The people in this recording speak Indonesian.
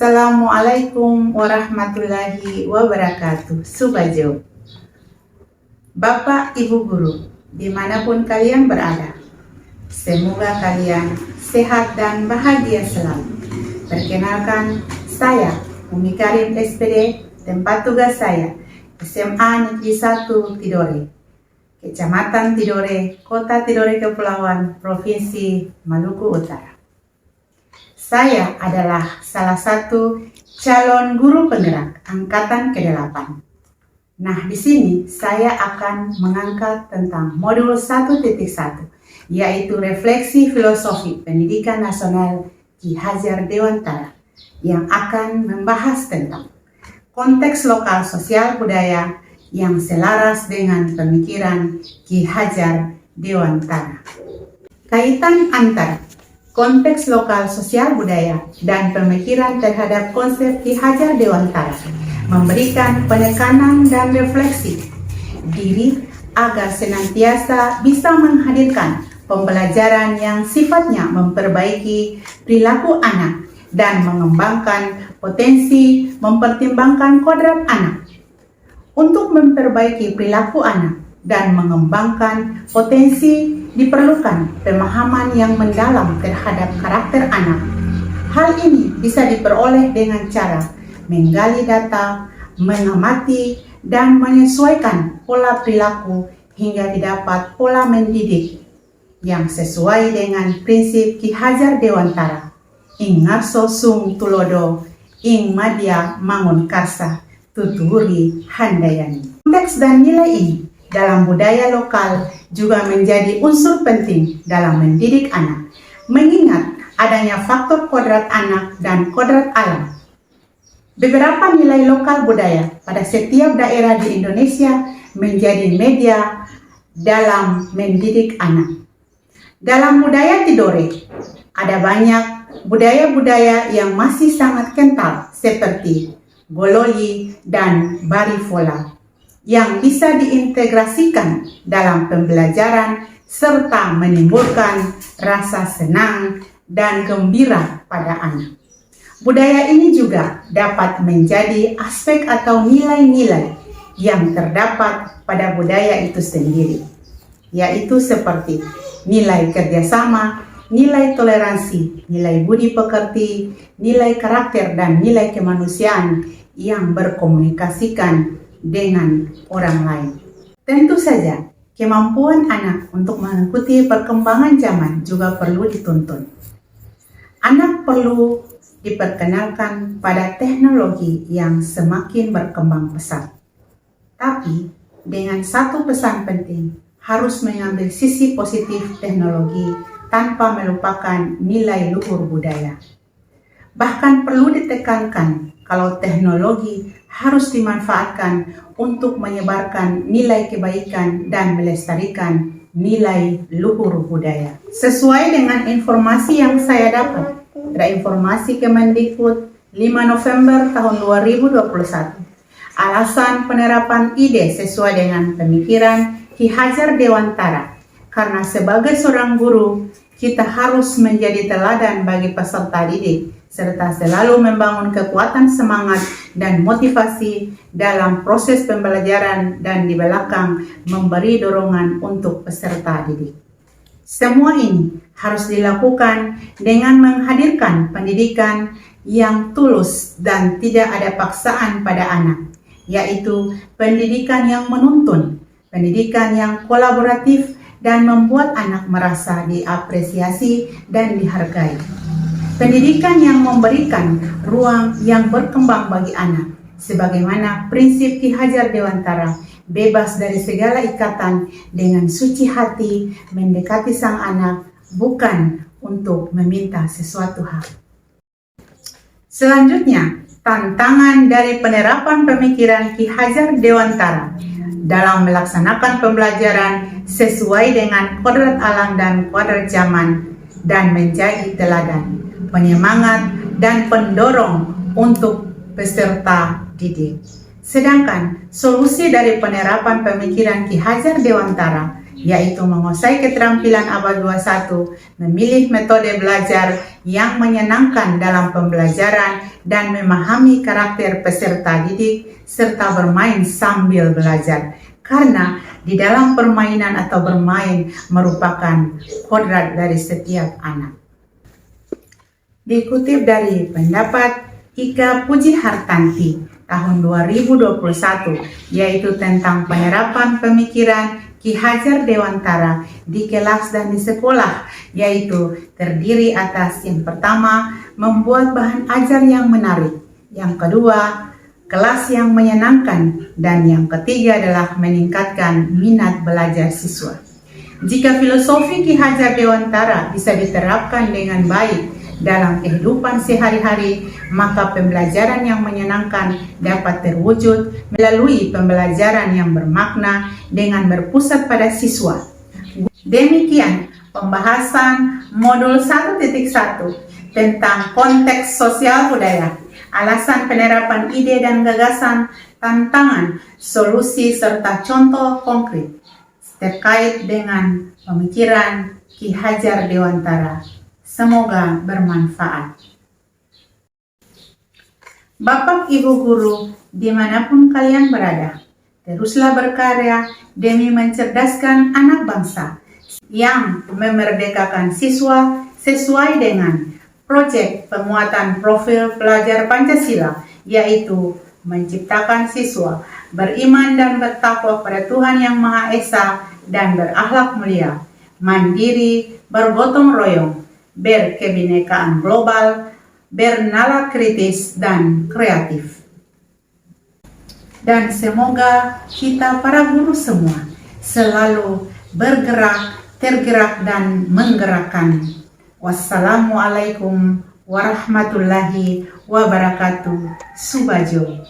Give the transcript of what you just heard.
Assalamualaikum warahmatullahi wabarakatuh. Subajo, Bapak Ibu Guru, dimanapun kalian berada, semoga kalian sehat dan bahagia selalu. Perkenalkan, saya Umi Karim SPD, tempat tugas saya SMA Negeri 1 Tidore, Kecamatan Tidore, Kota Tidore Kepulauan, Provinsi Maluku Utara. Saya adalah salah satu calon guru penggerak angkatan ke-8. Nah, di sini saya akan mengangkat tentang modul 1.1, yaitu refleksi filosofi pendidikan nasional Ki Hajar Dewantara, yang akan membahas tentang konteks lokal sosial budaya yang selaras dengan pemikiran Ki Hajar Dewantara. Kaitan antara konteks lokal sosial budaya dan pemikiran terhadap konsep Ki Hajar Dewantara memberikan penekanan dan refleksi diri agar senantiasa bisa menghadirkan pembelajaran yang sifatnya memperbaiki perilaku anak dan mengembangkan potensi mempertimbangkan kodrat anak. Untuk memperbaiki perilaku anak dan mengembangkan potensi diperlukan pemahaman yang mendalam terhadap karakter anak. Hal ini bisa diperoleh dengan cara menggali data, mengamati, dan menyesuaikan pola perilaku hingga didapat pola mendidik yang sesuai dengan prinsip Ki Hajar Dewantara. Ing ngarso sung tulodo, ing madya mangun karsa, tuturi handayani. Konteks dan nilai ini dalam budaya lokal juga menjadi unsur penting dalam mendidik anak, mengingat adanya faktor kodrat anak dan kodrat alam. Beberapa nilai lokal budaya pada setiap daerah di Indonesia menjadi media dalam mendidik anak. Dalam budaya Tidore, ada banyak budaya-budaya yang masih sangat kental seperti Gololi dan Barifola, yang bisa diintegrasikan dalam pembelajaran serta menimbulkan rasa senang dan gembira pada anak. Budaya ini juga dapat menjadi aspek atau nilai-nilai yang terdapat pada budaya itu sendiri, yaitu seperti nilai kerjasama, nilai toleransi, nilai budi pekerti, nilai karakter, dan nilai kemanusiaan yang berkomunikasikan dengan orang lain. Tentu saja, kemampuan anak untuk mengikuti perkembangan zaman juga perlu dituntun. Anak perlu diperkenalkan pada teknologi yang semakin berkembang pesat. Tapi, dengan satu pesan penting, harus mengambil sisi positif teknologi tanpa melupakan nilai luhur budaya. Bahkan perlu ditekankan kalau teknologi harus dimanfaatkan untuk menyebarkan nilai kebaikan dan melestarikan nilai luhur budaya. Sesuai dengan informasi yang saya dapat dari informasi Kemendikbud 5 November tahun 2021, alasan penerapan ide sesuai dengan pemikiran Ki Hajar Dewantara, karena sebagai seorang guru, kita harus menjadi teladan bagi peserta didik, serta selalu membangun kekuatan semangat dan motivasi dalam proses pembelajaran dan di belakang memberi dorongan untuk peserta didik. Semua ini harus dilakukan dengan menghadirkan pendidikan yang tulus dan tidak ada paksaan pada anak, yaitu pendidikan yang menuntun, pendidikan yang kolaboratif dan membuat anak merasa diapresiasi dan dihargai. Pendidikan yang memberikan ruang yang berkembang bagi anak, sebagaimana prinsip Ki Hajar Dewantara, bebas dari segala ikatan, dengan suci hati mendekati sang anak, bukan untuk meminta sesuatu hal. Selanjutnya, tantangan dari penerapan pemikiran Ki Hajar Dewantara dalam melaksanakan pembelajaran sesuai dengan kodrat alam dan kodrat zaman, dan menjadi teladan, penyemangat, dan pendorong untuk peserta didik. Sedangkan solusi dari penerapan pemikiran Ki Hajar Dewantara yaitu menguasai keterampilan abad 21, memilih metode belajar yang menyenangkan dalam pembelajaran, dan memahami karakter peserta didik, serta bermain sambil belajar. Karena di dalam permainan atau bermain merupakan kodrat dari setiap anak. Dikutip dari pendapat Ika Puji Hartanti tahun 2021, yaitu tentang penerapan pemikiran Ki Hajar Dewantara di kelas dan di sekolah, yaitu terdiri atas yang pertama, membuat bahan ajar yang menarik, yang kedua, kelas yang menyenangkan, dan yang ketiga adalah meningkatkan minat belajar siswa. Jika filosofi Ki Hajar Dewantara bisa diterapkan dengan baik dalam kehidupan sehari-hari, maka pembelajaran yang menyenangkan dapat terwujud melalui pembelajaran yang bermakna dengan berpusat pada siswa. Demikian pembahasan modul 1.1 tentang konteks sosial budaya, alasan penerapan ide dan gagasan, tantangan, solusi, serta contoh konkret terkait dengan pemikiran Ki Hajar Dewantara. Semoga bermanfaat. Bapak Ibu Guru, dimanapun kalian berada, teruslah berkarya demi mencerdaskan anak bangsa yang memerdekakan siswa sesuai dengan proyek penguatan profil pelajar Pancasila, yaitu menciptakan siswa beriman dan bertakwa pada Tuhan Yang Maha Esa dan berakhlak mulia, mandiri, bergotong royong, berkebinekaan global, bernalar kritis dan kreatif. Dan semoga kita para guru semua selalu bergerak, tergerak, dan menggerakkan. Wassalamualaikum warahmatullahi wabarakatuh. Subhajo.